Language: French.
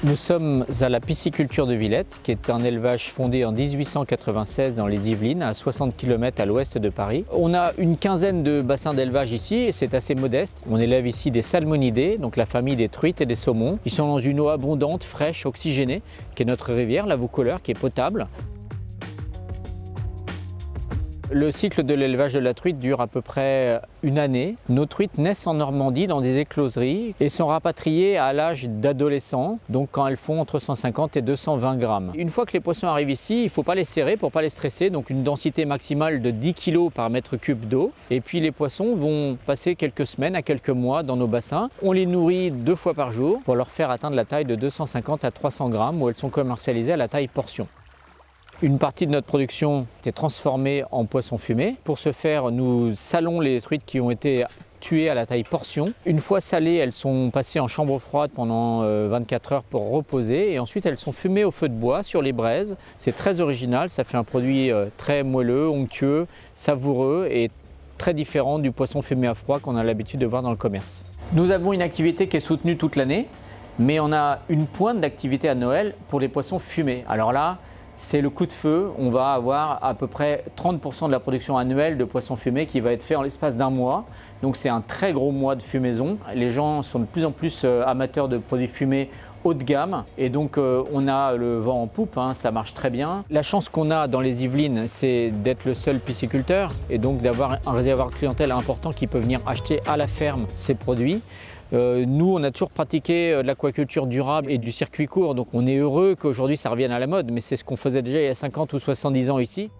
Nous sommes à la pisciculture de Villette, qui est un élevage fondé en 1896 dans les Yvelines, à 60 km à l'ouest de Paris. On a une quinzaine de bassins d'élevage ici et c'est assez modeste. On élève ici des salmonidés, donc la famille des truites et des saumons. Ils sont dans une eau abondante, fraîche, oxygénée, qui est notre rivière, la Vaucouleurs, qui est potable. Le cycle de l'élevage de la truite dure à peu près une année. Nos truites naissent en Normandie dans des écloseries et sont rapatriées à l'âge d'adolescent, donc quand elles font entre 150 et 220 grammes. Une fois que les poissons arrivent ici, il ne faut pas les serrer pour ne pas les stresser, donc une densité maximale de 10 kg par mètre cube d'eau. Et puis les poissons vont passer quelques semaines à quelques mois dans nos bassins. On les nourrit 2 fois par jour pour leur faire atteindre la taille de 250 à 300 grammes où elles sont commercialisées à la taille portion. Une partie de notre production est transformée en poisson fumé. Pour ce faire, nous salons les truites qui ont été tuées à la taille portion. Une fois salées, elles sont passées en chambre froide pendant 24 heures pour reposer et ensuite elles sont fumées au feu de bois sur les braises. C'est très original, ça fait un produit très moelleux, onctueux, savoureux et très différent du poisson fumé à froid qu'on a l'habitude de voir dans le commerce. Nous avons une activité qui est soutenue toute l'année, mais on a une pointe d'activité à Noël pour les poissons fumés. Alors là, c'est le coup de feu. On va avoir à peu près 30% de la production annuelle de poissons fumés qui va être fait en l'espace d'un mois. Donc c'est un très gros mois de fumaison. Les gens sont de plus en plus amateurs de produits fumés haut de gamme et donc on a le vent en poupe, hein, ça marche très bien. La chance qu'on a dans les Yvelines, c'est d'être le seul pisciculteur et donc d'avoir un réservoir de clientèle important qui peut venir acheter à la ferme ces produits. Nous, on a toujours pratiqué de l'aquaculture durable et du circuit court, donc on est heureux qu'aujourd'hui ça revienne à la mode, mais c'est ce qu'on faisait déjà il y a 50 ou 70 ans ici.